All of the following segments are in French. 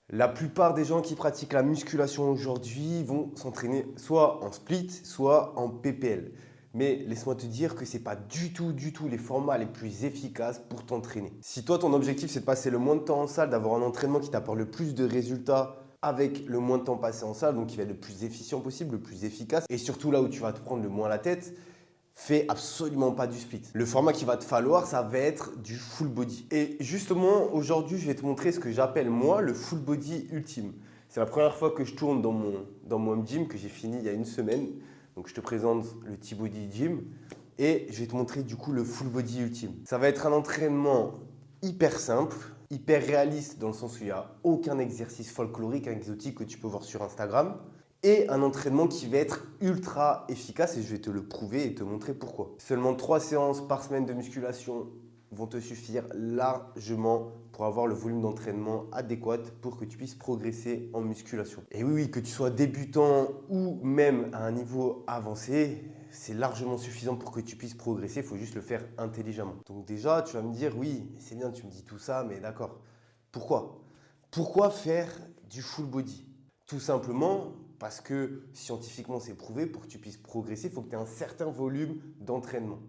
La plupart des gens qui pratiquent la musculation aujourd'hui vont s'entraîner soit en split, soit en PPL. Mais laisse-moi te dire que ce n'est pas du tout les formats les plus efficaces pour t'entraîner. Si toi, ton objectif, c'est de passer le moins de temps en salle, d'avoir un entraînement qui t'apporte le plus de résultats avec le moins de temps passé en salle, donc qui va être le plus efficient possible, le plus efficace, et surtout là où tu vas te prendre le moins la tête, fais absolument pas du split. Le format qu'il va te falloir, ça va être du full body. Et justement, aujourd'hui, je vais te montrer ce que j'appelle moi le full body ultime. C'est la première fois que je tourne dans mon gym que j'ai fini il y a une semaine. Donc je te présente le T-Body Gym et je vais te montrer du coup le full body ultime. Ça va être un entraînement hyper simple, hyper réaliste dans le sens où il n'y a aucun exercice folklorique, exotique que tu peux voir sur Instagram et un entraînement qui va être ultra efficace et je vais te le prouver et te montrer pourquoi. Seulement 3 séances par semaine de musculation vont te suffire largement pour avoir le volume d'entraînement adéquat pour que tu puisses progresser en musculation. Et oui, que tu sois débutant ou même à un niveau avancé, c'est largement suffisant pour que tu puisses progresser, il faut juste le faire intelligemment. Donc déjà, tu vas me dire, oui, c'est bien, tu me dis tout ça, mais d'accord. Pourquoi? Pourquoi faire du full body? Tout simplement parce que scientifiquement c'est prouvé, pour que tu puisses progresser, il faut que tu aies un certain volume d'entraînement.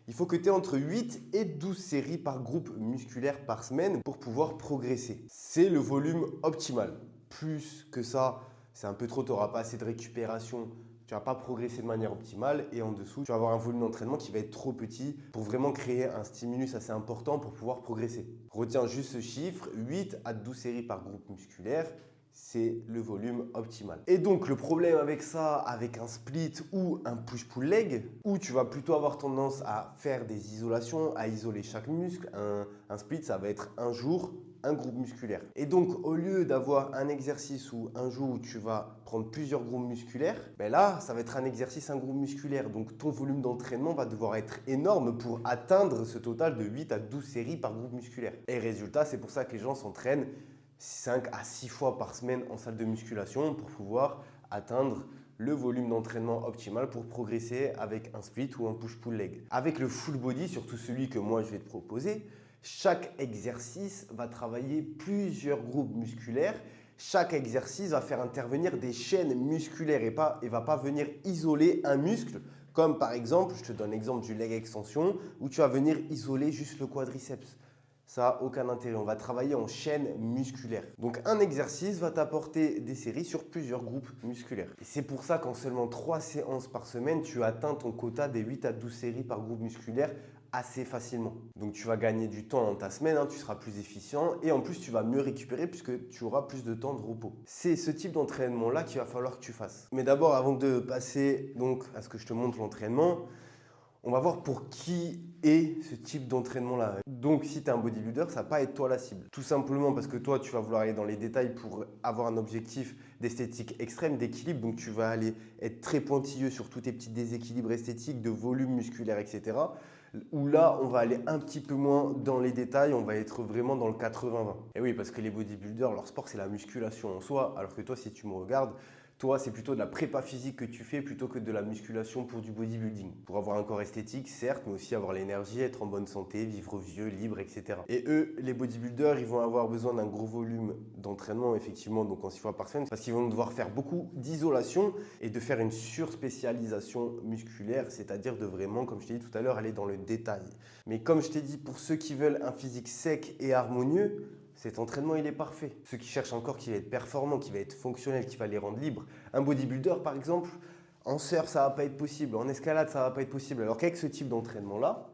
Il faut que tu aies entre 8 et 12 séries par groupe musculaire par semaine pour pouvoir progresser. C'est le volume optimal. Plus que ça, c'est un peu trop, tu n'auras pas assez de récupération, tu ne vas pas progresser de manière optimale et en dessous, tu vas avoir un volume d'entraînement qui va être trop petit pour vraiment créer un stimulus assez important pour pouvoir progresser. Retiens juste ce chiffre, 8 à 12 séries par groupe musculaire, c'est le volume optimal. Et donc le problème avec ça, avec un split ou un push-pull leg, où tu vas plutôt avoir tendance à faire des isolations, à isoler chaque muscle. Un split, ça va être un jour, un groupe musculaire. Et donc au lieu d'avoir un exercice ou un jour où tu vas prendre plusieurs groupes musculaires, ben là, ça va être un exercice, un groupe musculaire. Donc ton volume d'entraînement va devoir être énorme pour atteindre ce total de 8 à 12 séries par groupe musculaire. Et résultat, c'est pour ça que les gens s'entraînent 5 à 6 fois par semaine en salle de musculation pour pouvoir atteindre le volume d'entraînement optimal pour progresser avec un split ou un push-pull leg. Avec le full body, surtout celui que moi je vais te proposer, chaque exercice va travailler plusieurs groupes musculaires. Chaque exercice va faire intervenir des chaînes musculaires et ne va pas venir isoler un muscle. Comme par exemple, je te donne l'exemple du leg extension où tu vas venir isoler juste le quadriceps. Ça n'a aucun intérêt. On va travailler en chaîne musculaire. Donc un exercice va t'apporter des séries sur plusieurs groupes musculaires. Et c'est pour ça qu'en seulement 3 séances par semaine, tu atteins ton quota des 8 à 12 séries par groupe musculaire assez facilement. Donc tu vas gagner du temps dans ta semaine, tu seras plus efficient et en plus tu vas mieux récupérer puisque tu auras plus de temps de repos. C'est ce type d'entraînement là qu'il va falloir que tu fasses. Mais d'abord, avant de passer donc à ce que je te montre l'entraînement, on va voir pour qui est ce type d'entraînement-là. Donc, si tu es un bodybuilder, ça ne va pas être toi la cible. Tout simplement parce que toi, tu vas vouloir aller dans les détails pour avoir un objectif d'esthétique extrême, d'équilibre. Donc, tu vas aller être très pointilleux sur tous tes petits déséquilibres esthétiques, de volume musculaire, etc. Où là, on va aller un petit peu moins dans les détails, on va être vraiment dans le 80-20. Et oui, parce que les bodybuilders, leur sport, c'est la musculation en soi. Alors que toi, si tu me regardes, toi, c'est plutôt de la prépa physique que tu fais plutôt que de la musculation pour du bodybuilding. Pour avoir un corps esthétique, certes, mais aussi avoir l'énergie, être en bonne santé, vivre vieux, libre, etc. Et eux, les bodybuilders, ils vont avoir besoin d'un gros volume d'entraînement, effectivement, donc en 6 fois par semaine, parce qu'ils vont devoir faire beaucoup d'isolation et de faire une surspécialisation musculaire, c'est-à-dire de vraiment, comme je t'ai dit tout à l'heure, aller dans le détail. Mais comme je t'ai dit, pour ceux qui veulent un physique sec et harmonieux, cet entraînement, il est parfait. Ceux qui cherchent un corps qui va être performant, qui va être fonctionnel, qui va les rendre libres. Un bodybuilder, par exemple, en surf, ça ne va pas être possible. En escalade, ça ne va pas être possible. Alors qu'avec ce type d'entraînement-là,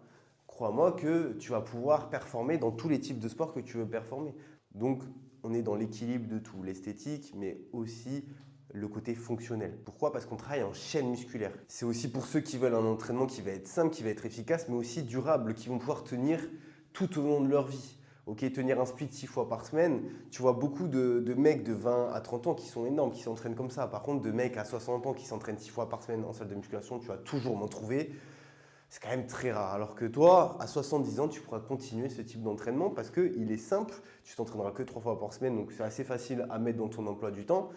crois-moi que tu vas pouvoir performer dans tous les types de sports que tu veux performer. Donc, on est dans l'équilibre de tout, l'esthétique, mais aussi le côté fonctionnel. Pourquoi? Parce qu'on travaille en chaîne musculaire. C'est aussi pour ceux qui veulent un entraînement qui va être simple, qui va être efficace, mais aussi durable, qui vont pouvoir tenir tout au long de leur vie. Ok, tenir un split 6 fois par semaine, tu vois beaucoup de mecs de 20 à 30 ans qui sont énormes, qui s'entraînent comme ça. Par contre, de mecs à 60 ans qui s'entraînent 6 fois par semaine en salle de musculation, tu vas toujours m'en trouver. C'est quand même très rare. Alors que toi, à 70 ans, tu pourras continuer ce type d'entraînement parce qu'il est simple. Tu t'entraîneras que 3 fois par semaine, donc c'est assez facile à mettre dans ton emploi du temps.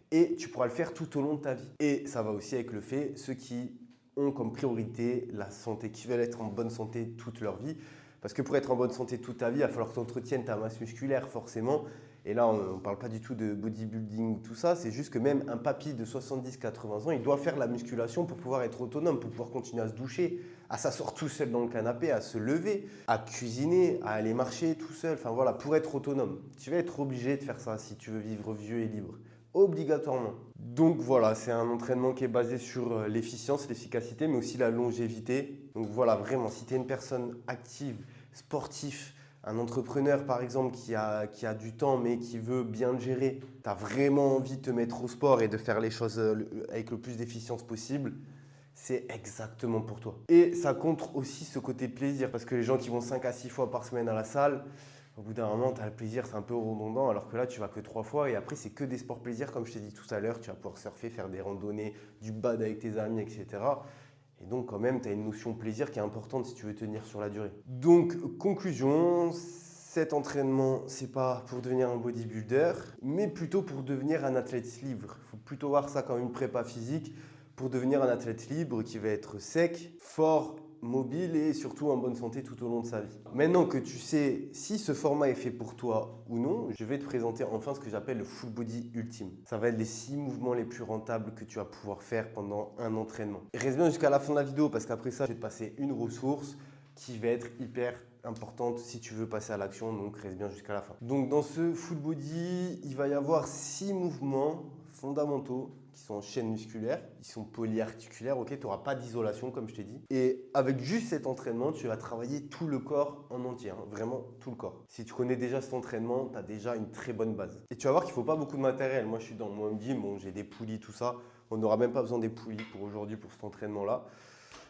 Et tu pourras le faire tout au long de ta vie. Et ça va aussi avec le fait, ceux qui ont comme priorité la santé, qui veulent être en bonne santé toute leur vie. Parce que pour être en bonne santé toute ta vie, il va falloir que tu entretiennes ta masse musculaire forcément. Et là, on ne parle pas du tout de bodybuilding, tout ça. C'est juste que même un papy de 70-80 ans, il doit faire la musculation pour pouvoir être autonome, pour pouvoir continuer à se doucher, à s'asseoir tout seul dans le canapé, à se lever, à cuisiner, à aller marcher tout seul. Enfin voilà, pour être autonome. Tu vas être obligé de faire ça si tu veux vivre vieux et libre. Obligatoirement. Donc voilà, c'est un entraînement qui est basé sur l'efficience, l'efficacité, mais aussi la longévité. Donc voilà, vraiment, si tu es une personne active, sportive, un entrepreneur par exemple qui a du temps mais qui veut bien le gérer, tu as vraiment envie de te mettre au sport et de faire les choses avec le plus d'efficience possible, c'est exactement pour toi. Et ça compte aussi ce côté plaisir parce que les gens qui vont 5 à 6 fois par semaine à la salle, au bout d'un moment, tu as le plaisir, c'est un peu redondant, alors que là, tu vas que 3 fois et après, c'est que des sports plaisir, comme je t'ai dit tout à l'heure, tu vas pouvoir surfer, faire des randonnées, du bad avec tes amis, etc. Et donc, quand même, tu as une notion plaisir qui est importante si tu veux tenir sur la durée. Donc, conclusion, cet entraînement, c'est pas pour devenir un bodybuilder, mais plutôt pour devenir un athlète libre. Il faut plutôt voir ça comme une prépa physique pour devenir un athlète libre qui va être sec, fort, mobile et surtout en bonne santé tout au long de sa vie. Maintenant que tu sais si ce format est fait pour toi ou non, je vais te présenter enfin ce que j'appelle le full body ultime. Ça va être les 6 mouvements les plus rentables que tu vas pouvoir faire pendant un entraînement. Et reste bien jusqu'à la fin de la vidéo parce qu'après ça, je vais te passer une ressource qui va être hyper importante si tu veux passer à l'action, donc reste bien jusqu'à la fin. Donc dans ce full body, il va y avoir 6 mouvements fondamentaux qui sont en chaîne musculaire, ils sont polyarticulaires, ok, tu n'auras pas d'isolation comme je t'ai dit. Et avec juste cet entraînement, tu vas travailler tout le corps en entier, hein, vraiment tout le corps. Si tu connais déjà cet entraînement, tu as déjà une très bonne base. Et tu vas voir qu'il ne faut pas beaucoup de matériel. Moi, je suis dans mon home gym, bon, j'ai des poulies, tout ça. On n'aura même pas besoin des poulies pour aujourd'hui, pour cet entraînement-là.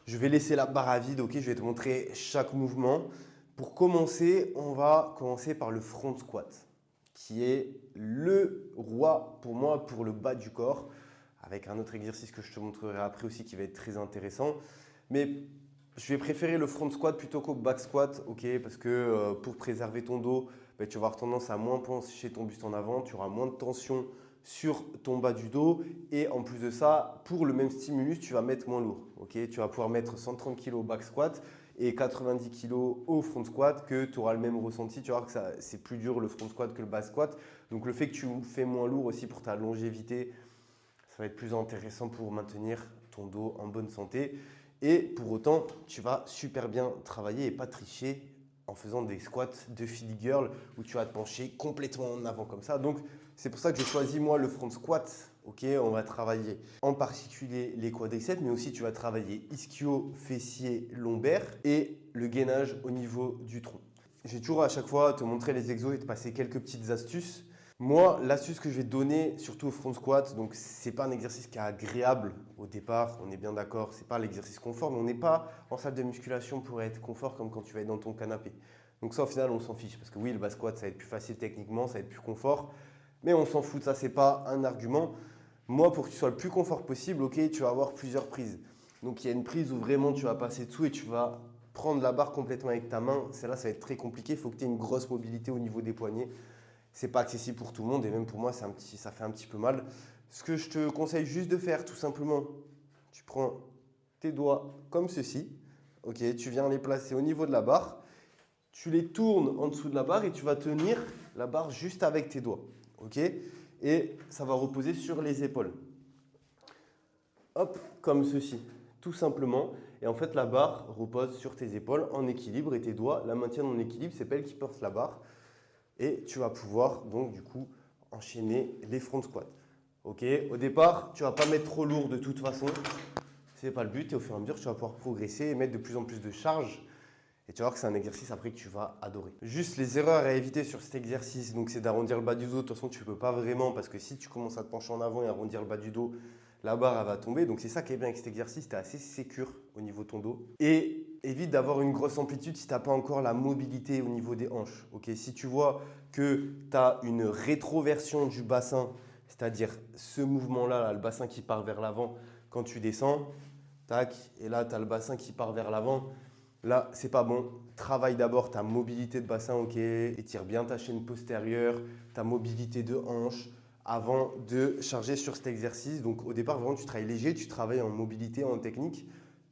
Je vais laisser la barre à vide, ok, je vais te montrer chaque mouvement. Pour commencer, on va commencer par le front squat, qui est le roi pour moi pour le bas du corps, avec un autre exercice que je te montrerai après aussi qui va être très intéressant. Mais je vais préférer le front squat plutôt qu'au back squat, ok, parce que pour préserver ton dos, tu vas avoir tendance à moins pencher ton buste en avant, tu auras moins de tension sur ton bas du dos et en plus de ça, pour le même stimulus, tu vas mettre moins lourd. Ok, tu vas pouvoir mettre 130 kg au back squat et 90 kg au front squat que tu auras le même ressenti. Tu vas voir que c'est plus dur le front squat que le back squat. Donc le fait que tu fais moins lourd aussi pour ta longévité, ça va être plus intéressant pour maintenir ton dos en bonne santé. Et pour autant, tu vas super bien travailler et pas tricher en faisant des squats de feed girl où tu vas te pencher complètement en avant comme ça. Donc, c'est pour ça que j'ai choisi moi le front squat. Ok, on va travailler en particulier les quadriceps, mais aussi tu vas travailler ischio, fessier, lombaire et le gainage au niveau du tronc. J'ai toujours à chaque fois te montrer les exos et te passer quelques petites astuces. Moi, l'astuce que je vais te donner, surtout au front squat, donc c'est pas un exercice qui est agréable au départ, on est bien d'accord, c'est pas l'exercice confort, mais on n'est pas en salle de musculation pour être confort comme quand tu vas être dans ton canapé. Donc ça, au final, on s'en fiche, parce que oui, le bas squat, ça va être plus facile techniquement, ça va être plus confort, mais on s'en fout de ça, c'est pas un argument. Moi, pour que tu sois le plus confort possible, ok, tu vas avoir plusieurs prises. Donc il y a une prise où vraiment tu vas passer dessous et tu vas prendre la barre complètement avec ta main. Celle-là, ça va être très compliqué, il faut que tu aies une grosse mobilité au niveau des poignets. C'est pas accessible pour tout le monde et même pour moi, ça fait un petit peu mal. Ce que je te conseille juste de faire, tout simplement, tu prends tes doigts comme ceci. Ok, tu viens les placer au niveau de la barre. Tu les tournes en dessous de la barre et tu vas tenir la barre juste avec tes doigts. Ok, et ça va reposer sur les épaules. Hop, comme ceci, tout simplement. Et en fait, la barre repose sur tes épaules en équilibre et tes doigts la maintiennent en équilibre. C'est pas elle qui porte la barre. Et tu vas pouvoir donc du coup enchaîner les front squats. Ok, au départ, tu ne vas pas mettre trop lourd de toute façon. Ce n'est pas le but et au fur et à mesure, tu vas pouvoir progresser et mettre de plus en plus de charge. Et tu vas voir que c'est un exercice après que tu vas adorer. Juste les erreurs à éviter sur cet exercice, donc c'est d'arrondir le bas du dos. De toute façon, tu ne peux pas vraiment parce que si tu commences à te pencher en avant et arrondir le bas du dos, la barre elle va tomber. Donc c'est ça qui est bien avec cet exercice, tu es assez sécure au niveau de ton dos. Et évite d'avoir une grosse amplitude si tu n'as pas encore la mobilité au niveau des hanches. Ok, si tu vois que tu as une rétroversion du bassin, c'est-à-dire ce mouvement-là, là, le bassin qui part vers l'avant quand tu descends, tac, et là tu as le bassin qui part vers l'avant. Là, c'est pas bon. Travaille d'abord ta mobilité de bassin, ok. Étire bien ta chaîne postérieure, ta mobilité de hanche avant de charger sur cet exercice. Donc au départ, vraiment, tu travailles léger, tu travailles en mobilité, en technique.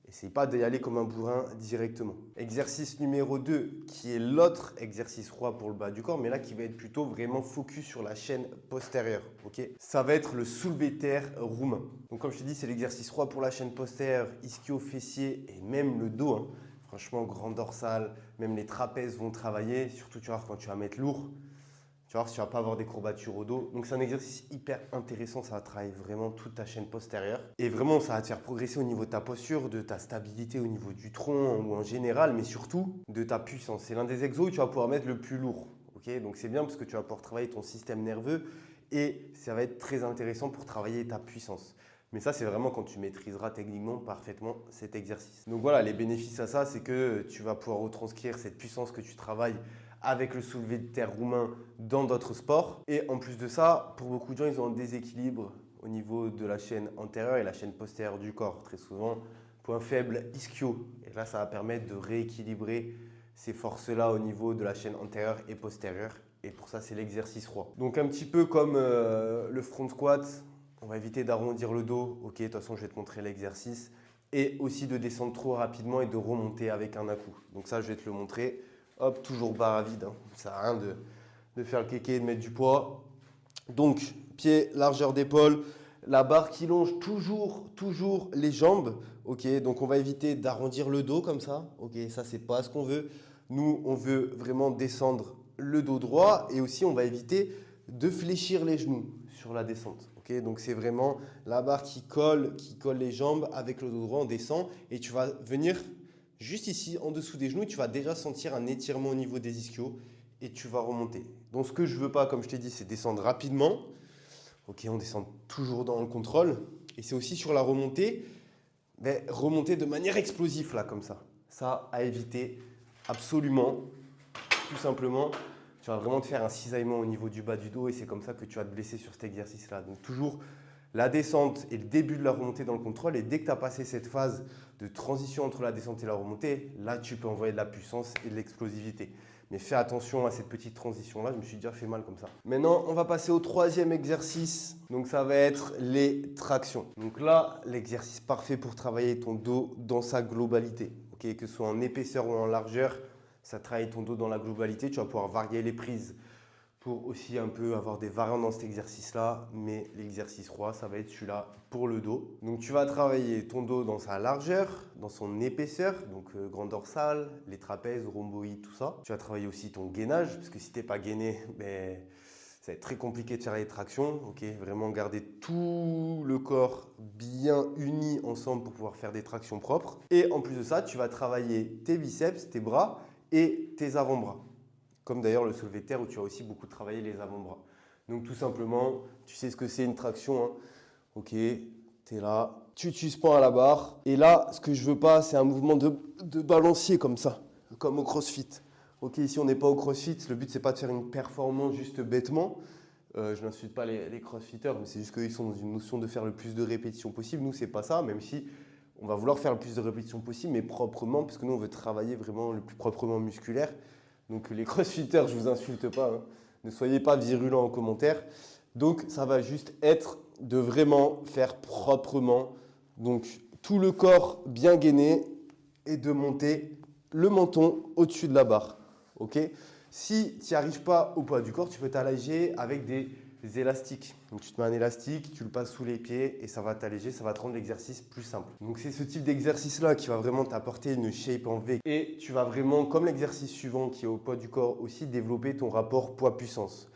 Et Essaye pas d'y aller comme un bourrin directement. Exercice numéro 2, qui est l'autre exercice roi pour le bas du corps, mais là qui va être plutôt vraiment focus sur la chaîne postérieure. Ok, ça va être le soulevé de terre roumain. Donc comme je te dis, c'est l'exercice roi pour la chaîne postérieure, ischio-fessier et même le dos. Hein. Franchement, grand dorsal, même les trapèzes vont travailler, surtout tu vois, quand tu vas mettre lourd. Tu vois, si tu ne vas pas avoir des courbatures au dos. Donc c'est un exercice hyper intéressant, ça va travailler vraiment toute ta chaîne postérieure. Et vraiment, ça va te faire progresser au niveau de ta posture, de ta stabilité au niveau du tronc ou en général, mais surtout de ta puissance. C'est l'un des exos où tu vas pouvoir mettre le plus lourd. Okay, donc c'est bien parce que tu vas pouvoir travailler ton système nerveux et ça va être très intéressant pour travailler ta puissance. Mais ça, c'est vraiment quand tu maîtriseras techniquement parfaitement cet exercice. Donc voilà, les bénéfices à ça, c'est que tu vas pouvoir retranscrire cette puissance que tu travailles avec le soulevé de terre roumain dans d'autres sports. Et en plus de ça, pour beaucoup de gens, ils ont un déséquilibre au niveau de la chaîne antérieure et la chaîne postérieure du corps. Très souvent, point faible ischio. Et là, ça va permettre de rééquilibrer ces forces-là au niveau de la chaîne antérieure et postérieure. Et pour ça, c'est l'exercice roi. Donc un petit peu comme le front squat, on va éviter d'arrondir le dos. Ok, de toute façon, je vais te montrer l'exercice. Et aussi de descendre trop rapidement et de remonter avec un à-coup. Donc ça, je vais te le montrer. Hop, toujours barre à vide. Hein. Ça sert à rien de faire le kéké et de mettre du poids. Donc, pied, largeur d'épaule. La barre qui longe toujours les jambes. Ok, donc on va éviter d'arrondir le dos comme ça. Ok, ça, c'est pas ce qu'on veut. Nous, on veut vraiment descendre le dos droit et aussi on va éviter de fléchir les genoux sur la descente. Okay, donc c'est vraiment la barre qui colle les jambes avec le dos droit, on descend et tu vas venir juste ici en dessous des genoux et tu vas déjà sentir un étirement au niveau des ischios et tu vas remonter. Donc ce que je veux pas, comme je t'ai dit, c'est descendre rapidement. Ok, on descend toujours dans le contrôle et c'est aussi sur la remontée, remonter de manière explosive là comme ça. Ça à éviter absolument, tout simplement. Tu vas vraiment te faire un cisaillement au niveau du bas du dos et c'est comme ça que tu vas te blesser sur cet exercice-là. Donc toujours la descente et le début de la remontée dans le contrôle. Et dès que tu as passé cette phase de transition entre la descente et la remontée, là tu peux envoyer de la puissance et de l'explosivité. Mais fais attention à cette petite transition-là, je me suis déjà fait mal comme ça. Maintenant, on va passer au troisième exercice. Donc ça va être les tractions. Donc là, l'exercice parfait pour travailler ton dos dans sa globalité. Okay, que ce soit en épaisseur ou en largeur. Ça travaille ton dos dans la globalité. Tu vas pouvoir varier les prises pour aussi un peu avoir des variantes dans cet exercice-là. Mais l'exercice roi, ça va être celui-là pour le dos. Donc, tu vas travailler ton dos dans sa largeur, dans son épaisseur. Donc, grand dorsal, les trapèzes, rhomboïdes, tout ça. Tu vas travailler aussi ton gainage. Parce que si tu n'es pas gainé, ça va être très compliqué de faire les tractions. Okay, vraiment garder tout le corps bien uni ensemble pour pouvoir faire des tractions propres. Et en plus de ça, tu vas travailler tes biceps, tes bras et tes avant-bras. Comme d'ailleurs le soulevé de terre où tu vas aussi beaucoup travailler les avant-bras. Donc tout simplement, tu sais ce que c'est une traction. Hein. Ok, tu es là, tu suspends à la barre. Et là, ce que je veux pas, c'est un mouvement de balancier comme ça, comme au crossfit. Ok, ici on n'est pas au crossfit, le but c'est pas de faire une performance juste bêtement. Je n'insulte pas les crossfitters, mais c'est juste qu'ils sont dans une notion de faire le plus de répétitions possible. Nous, c'est pas ça, même si on va vouloir faire le plus de répétitions possible, mais proprement, parce que nous, on veut travailler vraiment le plus proprement musculaire. Donc les crossfitters, je ne vous insulte pas, hein. Ne soyez pas virulents en commentaire. Donc ça va juste être de vraiment faire proprement. Donc tout le corps bien gainé et de monter le menton au-dessus de la barre. Okay, si tu n'y arrives pas au poids du corps, tu peux t'alléger avec des élastiques. Donc tu te mets un élastique, tu le passes sous les pieds et ça va t'alléger, ça va te rendre l'exercice plus simple. Donc c'est ce type d'exercice-là qui va vraiment t'apporter une shape en V. Et tu vas vraiment, comme l'exercice suivant qui est au poids du corps aussi, développer ton rapport poids-puissance.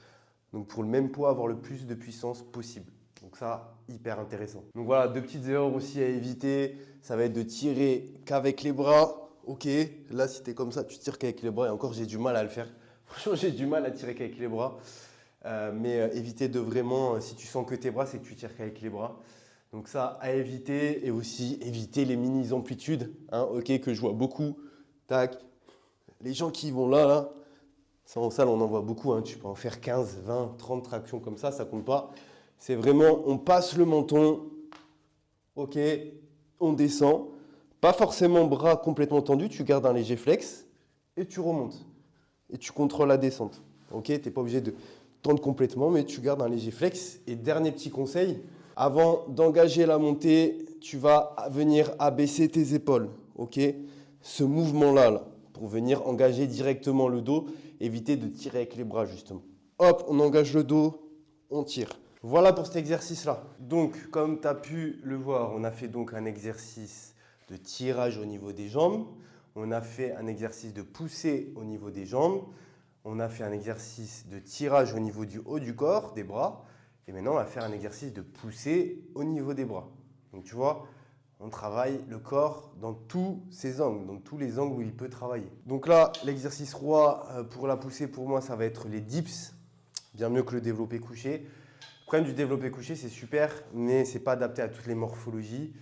Donc pour le même poids, avoir le plus de puissance possible. Donc ça, hyper intéressant. Donc voilà, deux petites erreurs aussi à éviter. Ça va être de tirer qu'avec les bras. Ok, là si tu es comme ça, tu tires qu'avec les bras. Et encore, j'ai du mal à le faire. Franchement, j'ai du mal à tirer qu'avec les bras. Mais éviter de vraiment, si tu sens que tes bras, c'est que tu tires qu'avec les bras. Donc ça, à éviter. Et aussi, éviter les mini-amplitudes. Hein, ok, que je vois beaucoup. Tac. Les gens qui vont là. Ça, en salle, on en voit beaucoup. Hein. Tu peux en faire 15, 20, 30 tractions comme ça compte pas. C'est vraiment, on passe le menton. Ok, on descend. Pas forcément bras complètement tendus. Tu gardes un léger flex et tu remontes. Et tu contrôles la descente. Ok, tu n'es pas obligé de tendre complètement, mais tu gardes un léger flex. Et dernier petit conseil, avant d'engager la montée, tu vas venir abaisser tes épaules, ok? Ce mouvement-là, là, pour venir engager directement le dos, éviter de tirer avec les bras, justement. Hop, on engage le dos, on tire. Voilà pour cet exercice-là. Donc, comme tu as pu le voir, on a fait donc un exercice de tirage au niveau des jambes. On a fait un exercice de poussée au niveau des jambes. On a fait un exercice de tirage au niveau du haut du corps, des bras. Et maintenant, on va faire un exercice de poussée au niveau des bras. Donc, tu vois, on travaille le corps dans tous ses angles, dans tous les angles où il peut travailler. Donc là, l'exercice roi pour la poussée, pour moi, ça va être les dips. Bien mieux que le développé couché. Le problème du développé couché, c'est super, mais ce n'est pas adapté à toutes les morphologies.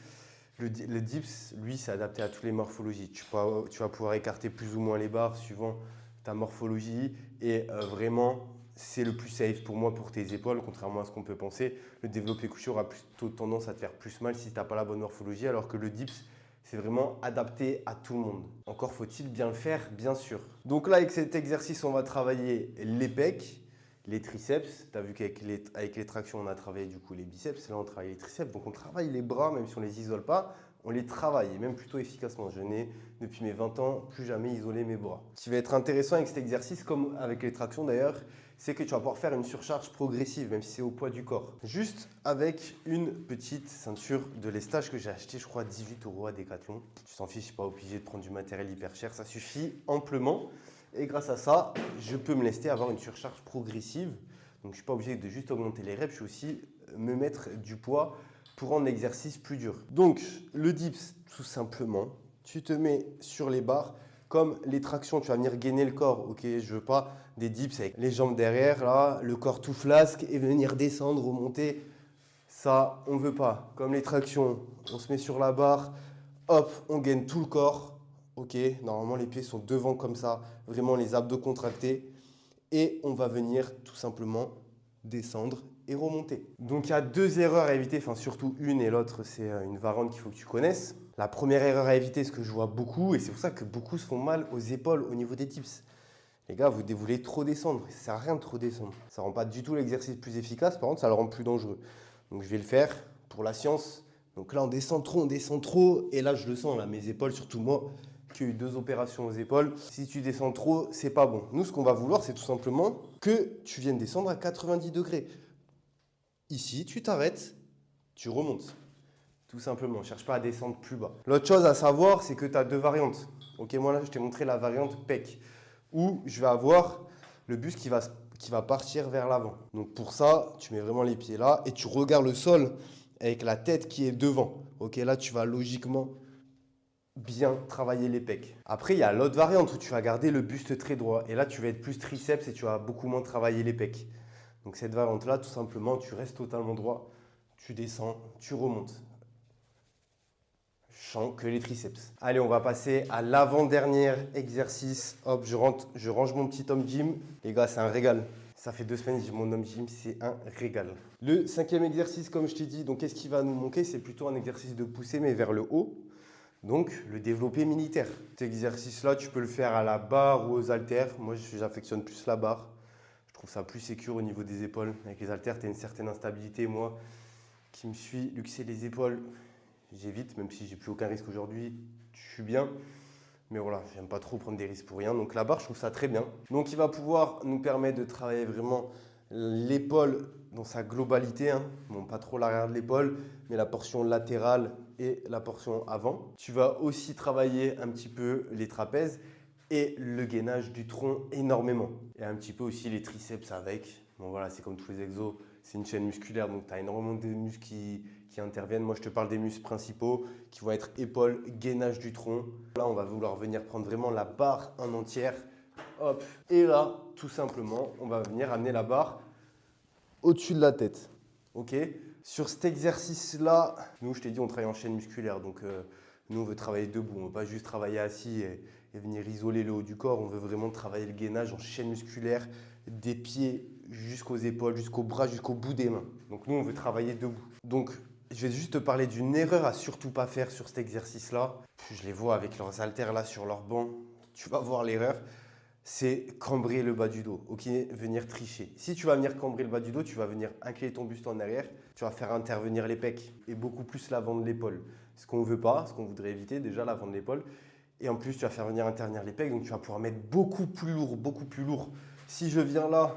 Le dips, lui, c'est adapté à toutes les morphologies. Tu vas pouvoir écarter plus ou moins les barres suivant ta morphologie. Et vraiment, c'est le plus safe pour moi pour tes épaules, contrairement à ce qu'on peut penser. Le développé couché aura plutôt tendance à te faire plus mal si tu n'as pas la bonne morphologie, alors que le dips, c'est vraiment adapté à tout le monde. Encore faut-il bien le faire, bien sûr. Donc là, avec cet exercice, on va travailler les pecs, les triceps. Tu as vu qu'avec les tractions, on a travaillé du coup les biceps. Là, on travaille les triceps. Donc, on travaille les bras, même si on ne les isole pas. On les travaille, et même plutôt efficacement. Je n'ai, depuis mes 20 ans, plus jamais isolé mes bras. Ce qui va être intéressant avec cet exercice, comme avec les tractions d'ailleurs, c'est que tu vas pouvoir faire une surcharge progressive, même si c'est au poids du corps. Juste avec une petite ceinture de lestage que j'ai acheté, je crois, 18 € à Decathlon. Tu t'en fiches, je ne suis pas obligé de prendre du matériel hyper cher. Ça suffit amplement. Et grâce à ça, je peux me laisser avoir une surcharge progressive. Donc, je ne suis pas obligé de juste augmenter les reps, je suis aussi me mettre du poids pour rendre l'exercice plus dur. Donc, le dips, tout simplement, tu te mets sur les barres. Comme les tractions, tu vas venir gainer le corps. Ok, je ne veux pas des dips avec les jambes derrière, là, le corps tout flasque et venir descendre, remonter. Ça, on ne veut pas. Comme les tractions, on se met sur la barre, hop, on gaine tout le corps. Ok, normalement les pieds sont devant comme ça, vraiment les abdos contractés. Et on va venir tout simplement descendre et remonter. Donc il y a deux erreurs à éviter, enfin surtout une et l'autre c'est une variante qu'il faut que tu connaisses. La première erreur à éviter, ce que je vois beaucoup, et c'est pour ça que beaucoup se font mal aux épaules au niveau des dips. Les gars, vous voulez trop descendre, ça ne sert à rien de trop descendre. Ça ne rend pas du tout l'exercice plus efficace, par contre ça le rend plus dangereux. Donc je vais le faire pour la science. Donc là on descend trop, et là je le sens, là, mes épaules, surtout moi, qui ai eu 2 opérations aux épaules. Si tu descends trop, c'est pas bon. Nous, ce qu'on va vouloir, c'est tout simplement que tu viennes descendre à 90 degrés. Ici, tu t'arrêtes, tu remontes. Tout simplement, cherche pas à descendre plus bas. L'autre chose à savoir, c'est que tu as 2 variantes. Ok, moi là, je t'ai montré la variante pec, où je vais avoir le buste qui va partir vers l'avant. Donc pour ça, tu mets vraiment les pieds là et tu regardes le sol avec la tête qui est devant. Ok, là, tu vas logiquement bien travailler les pecs. Après, il y a l'autre variante où tu vas garder le buste très droit. Et là, tu vas être plus triceps et tu vas beaucoup moins travailler les pecs. Donc cette variante-là, tout simplement, tu restes totalement droit. Tu descends, tu remontes. Je sens que les triceps. Allez, on va passer à l'avant-dernier exercice. Hop, je range mon petit home gym. Les gars, c'est un régal. Ça fait 2 semaines que j'ai mon home gym, c'est un régal. Le 5e exercice, comme je t'ai dit, donc qu'est-ce qui va nous manquer? C'est plutôt un exercice de poussée, mais vers le haut. Donc, le développé militaire. Cet exercice-là, tu peux le faire à la barre ou aux haltères. Moi, j'affectionne plus la barre. Je trouve ça plus sécure au niveau des épaules. Avec les haltères, tu as une certaine instabilité. Moi, qui me suis luxé les épaules, j'évite, même si j'ai plus aucun risque aujourd'hui. Je suis bien. Mais voilà, j'aime pas trop prendre des risques pour rien. Donc, la barre, je trouve ça très bien. Donc, il va pouvoir nous permettre de travailler vraiment l'épaule dans sa globalité, hein. Bon, pas trop l'arrière de l'épaule, mais la portion latérale et la portion avant. Tu vas aussi travailler un petit peu les trapèzes et le gainage du tronc énormément. Et un petit peu aussi les triceps avec. Bon voilà, c'est comme tous les exos, c'est une chaîne musculaire, donc tu as énormément de muscles qui interviennent. Moi, je te parle des muscles principaux qui vont être épaules, gainage du tronc. Là, on va vouloir venir prendre vraiment la barre en entière. Hop, et là, tout simplement, on va venir amener la barre au-dessus de la tête. Ok. Sur cet exercice-là, nous, je t'ai dit, on travaille en chaîne musculaire. Donc, nous, on veut travailler debout. On ne veut pas juste travailler assis et venir isoler le haut du corps. On veut vraiment travailler le gainage en chaîne musculaire, des pieds jusqu'aux épaules, jusqu'aux bras, jusqu'au bout des mains. Donc, nous, on veut travailler debout. Donc, je vais juste te parler d'une erreur à surtout pas faire sur cet exercice-là. Je les vois avec leurs haltères là sur leur banc. Tu vas voir l'erreur. c'est cambrer le bas du dos, ok? Venir tricher. Si tu vas venir cambrer le bas du dos, tu vas venir incliner ton buste en arrière, tu vas faire intervenir les pecs et beaucoup plus l'avant de l'épaule. Ce qu'on ne veut pas, ce qu'on voudrait éviter, déjà l'avant de l'épaule. Et en plus, tu vas faire venir intervenir les pecs, donc tu vas pouvoir mettre beaucoup plus lourd, beaucoup plus lourd. Si je viens là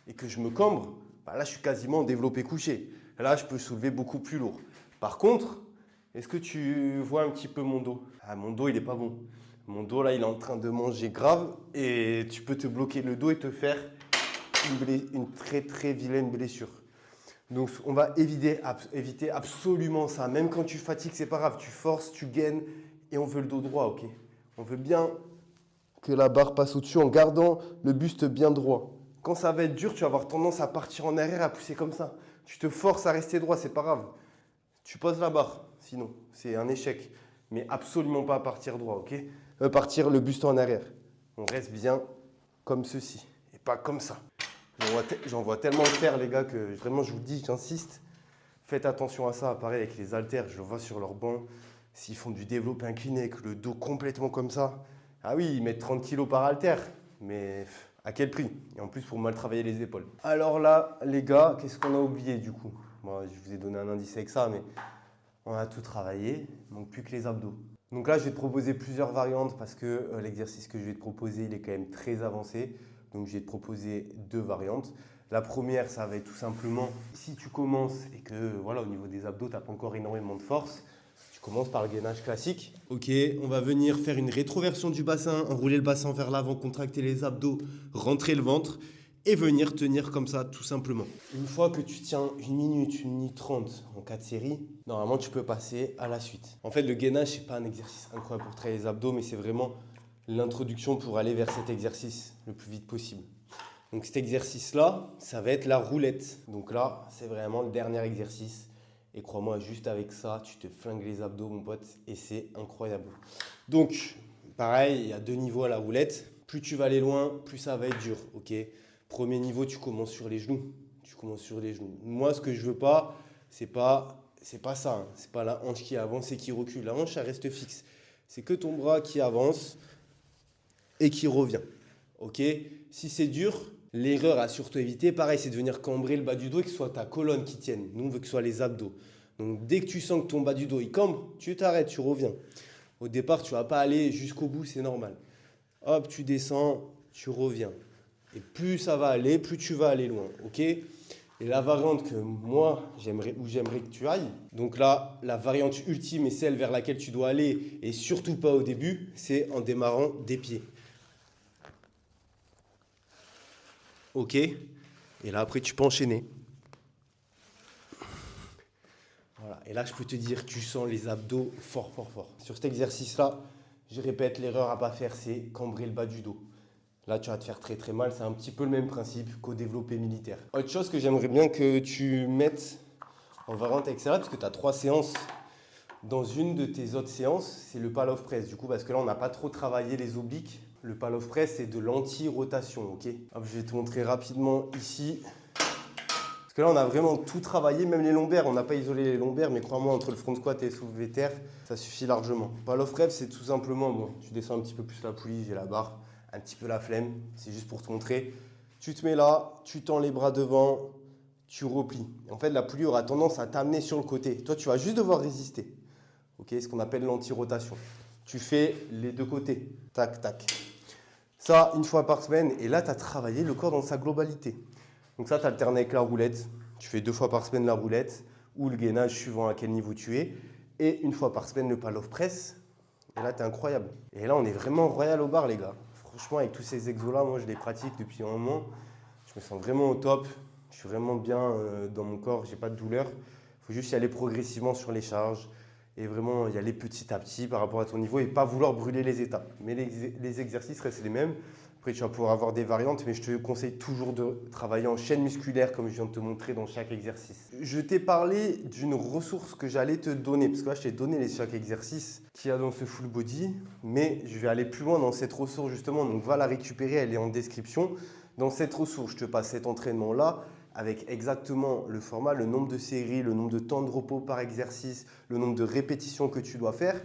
et que je me cambre, bah là, je suis quasiment en développé couché. Là, je peux soulever beaucoup plus lourd. Par contre, est-ce que tu vois un petit peu mon dos? Ah, mon dos, il n'est pas bon. Mon dos, là, il est en train de manger grave et tu peux te bloquer le dos et te faire une très, très vilaine blessure. Donc, on va éviter absolument ça. Même quand tu fatigues, c'est pas grave. Tu forces, tu gaines et on veut le dos droit, ok? On veut bien que la barre passe au-dessus en gardant le buste bien droit. Quand ça va être dur, tu vas avoir tendance à partir en arrière, à pousser comme ça. Tu te forces à rester droit, c'est pas grave. Tu poses la barre, sinon, c'est un échec. Mais absolument pas à partir droit, ok? Partir le buste en arrière. On reste bien comme ceci et pas comme ça. J'en vois tellement le faire, les gars, que vraiment, je vous le dis, j'insiste. Faites attention à ça. Pareil avec les haltères, je le vois sur leur banc. S'ils font du développé incliné avec le dos complètement comme ça, ah oui, ils mettent 30 kg par haltère, mais à quel prix? Et en plus pour mal travailler les épaules. Alors là, les gars, qu'est-ce qu'on a oublié du coup? Moi, je vous ai donné un indice avec ça, mais on a tout travaillé, il ne manque plus que les abdos. Donc là, je vais te proposer plusieurs variantes parce que l'exercice que je vais te proposer, il est quand même très avancé. Donc je vais te proposer deux variantes. La première, ça va être tout simplement, si tu commences et que voilà, au niveau des abdos, tu n'as pas encore énormément de force, tu commences par le gainage classique. Ok, on va venir faire une rétroversion du bassin, enrouler le bassin vers l'avant, contracter les abdos, rentrer le ventre et venir tenir comme ça tout simplement. Une fois que tu tiens 1 minute 30 en 4 séries, normalement tu peux passer à la suite. En fait, le gainage, c'est pas un exercice incroyable pour travailler les abdos, mais c'est vraiment l'introduction pour aller vers cet exercice le plus vite possible. Donc cet exercice-là, ça va être la roulette. Donc là, c'est vraiment le dernier exercice. Et crois-moi, juste avec ça, tu te flingues les abdos, mon pote, et c'est incroyable. Donc, pareil, il y a 2 niveaux à la roulette. Plus tu vas aller loin, plus ça va être dur, ok? Premier niveau, tu commences sur les genoux. Tu commences sur les genoux. Moi, ce que je veux pas, c'est pas ça. Hein. C'est pas la hanche qui avance et qui recule. La hanche, elle reste fixe. C'est que ton bras qui avance et qui revient, ok? Si c'est dur, l'erreur à surtout éviter, pareil, c'est de venir cambrer le bas du dos et que ce soit ta colonne qui tienne. Nous, on veut que ce soit les abdos. Donc, dès que tu sens que ton bas du dos, il cambre, tu t'arrêtes, tu reviens. Au départ, tu ne vas pas aller jusqu'au bout, c'est normal. Hop, tu descends, tu reviens. Et plus ça va aller, plus tu vas aller loin, ok? Et la variante que moi, j'aimerais que tu ailles, donc là, la variante ultime et celle vers laquelle tu dois aller, et surtout pas au début, c'est en démarrant des pieds. Ok? Et là, après, tu peux enchaîner. Voilà. Et là, je peux te dire que tu sens les abdos fort, fort, fort. Sur cet exercice-là, je répète, l'erreur à ne pas faire, c'est cambrer le bas du dos. Là, tu vas te faire très, très mal. C'est un petit peu le même principe qu'au développé militaire. Autre chose que j'aimerais bien que tu mettes en variante avec celle-là, parce que tu as 3 séances. Dans une de tes autres séances, c'est le pal of press. Du coup, parce que là, on n'a pas trop travaillé les obliques. Le pal of press, c'est de l'anti-rotation, ok? Hop, je vais te montrer rapidement ici. Parce que là, on a vraiment tout travaillé, même les lombaires. On n'a pas isolé les lombaires, mais crois-moi, entre le front squat et le soulevé terre, ça suffit largement. Pal of press, c'est tout simplement, bon, tu descends un petit peu plus la poulie, j'ai la barre, un petit peu la flemme. C'est juste pour te montrer. Tu te mets là, tu tends les bras devant, tu replies. En fait, la poulie aura tendance à t'amener sur le côté. Toi, tu vas juste devoir résister. Ok, ce qu'on appelle l'anti-rotation. Tu fais les deux côtés. Tac, tac. Ça, une fois par semaine. Et là, tu as travaillé le corps dans sa globalité. Donc ça, tu alternes avec la roulette. Tu fais 2 fois par semaine la roulette ou le gainage suivant à quel niveau tu es. Et une fois par semaine, le pal of press. Et là, tu es incroyable. Et là, on est vraiment royal au bar, les gars. Franchement, avec tous ces exos-là, moi, je les pratique depuis un moment. Je me sens vraiment au top. Je suis vraiment bien dans mon corps. J'ai pas de douleur. Il faut juste y aller progressivement sur les charges. Et vraiment y aller petit à petit par rapport à ton niveau et pas vouloir brûler les étapes. Mais les exercices restent les mêmes. Après, tu vas pouvoir avoir des variantes, mais je te conseille toujours de travailler en chaîne musculaire comme je viens de te montrer dans chaque exercice. Je t'ai parlé d'une ressource que j'allais te donner, parce que là, je t'ai donné chaque exercice qu'il y a dans ce full body, mais je vais aller plus loin dans cette ressource justement, donc va la récupérer, elle est en description. Dans cette ressource, je te passe cet entraînement-là, avec exactement le format, le nombre de séries, le nombre de temps de repos par exercice, le nombre de répétitions que tu dois faire.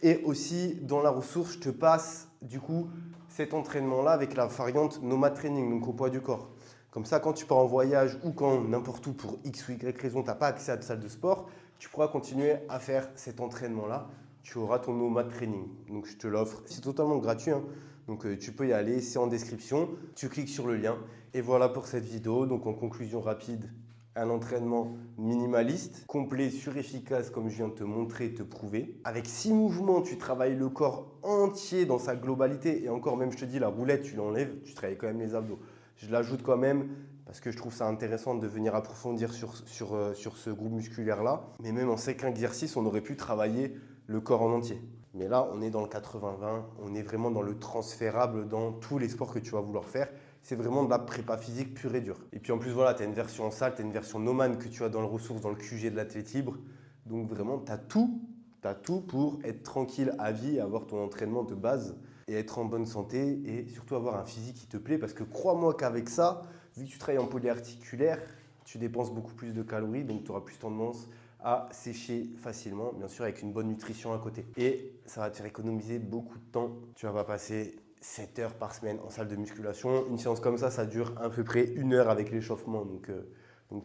Et aussi, dans la ressource, je te passe du coup cet entraînement-là avec la variante Nomad Training, donc au poids du corps. Comme ça, quand tu pars en voyage ou quand n'importe où pour X ou Y raison, tu n'as pas accès à de salle de sport, tu pourras continuer à faire cet entraînement-là. Tu auras ton Nomad Training. Donc je te l'offre. C'est totalement gratuit, hein. Donc tu peux y aller, c'est en description. Tu cliques sur le lien. Et voilà pour cette vidéo. Donc en conclusion rapide, un entraînement minimaliste, complet, surefficace comme je viens de te montrer, te prouver. Avec 6 mouvements, tu travailles le corps entier dans sa globalité. Et encore même, je te dis, la roulette, tu l'enlèves, tu travailles quand même les abdos. Je l'ajoute quand même parce que je trouve ça intéressant de venir approfondir sur ce groupe musculaire-là. Mais même en 5 exercices, on aurait pu travailler le corps en entier. Mais là, on est dans le 80-20, on est vraiment dans le transférable dans tous les sports que tu vas vouloir faire. C'est vraiment de la prépa physique pure et dure. Et puis en plus, voilà, tu as une version en salle, tu as une version nomade que tu as dans le ressource, dans le QG de l'athlète libre. Donc vraiment, tu as tout. Tu as tout pour être tranquille à vie, avoir ton entraînement de base et être en bonne santé et surtout avoir un physique qui te plaît. Parce que crois-moi qu'avec ça, vu que tu travailles en polyarticulaire, tu dépenses beaucoup plus de calories, donc tu auras plus tendance à sécher facilement, bien sûr avec une bonne nutrition à côté. Et ça va te faire économiser beaucoup de temps. Tu vas pas passer 7 heures par semaine en salle de musculation. Une séance comme ça dure à peu près 1 heure avec l'échauffement. Donc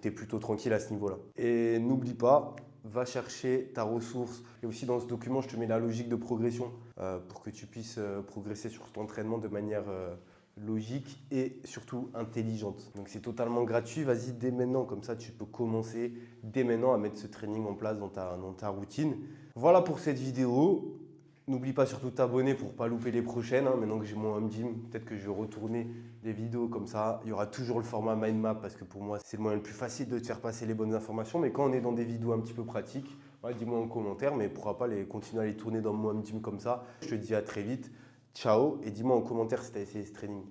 tu es plutôt tranquille à ce niveau-là. Et n'oublie pas, va chercher ta ressource. Et aussi dans ce document, je te mets la logique de progression pour que tu puisses progresser sur ton entraînement de manière logique et surtout intelligente. Donc c'est totalement gratuit, vas-y dès maintenant, comme ça tu peux commencer dès maintenant à mettre ce training en place dans ta routine. Voilà pour cette vidéo. N'oublie pas surtout de t'abonner pour ne pas louper les prochaines. Maintenant que j'ai mon home gym, peut-être que je vais retourner les vidéos comme ça. Il y aura toujours le format mind map parce que pour moi, c'est le moyen le plus facile de te faire passer les bonnes informations. Mais quand on est dans des vidéos un petit peu pratiques, ouais, dis-moi en commentaire, mais pourquoi pas continuer à les tourner dans mon home gym comme ça. Je te dis à très vite. Ciao et dis-moi en commentaire si tu as essayé ce training.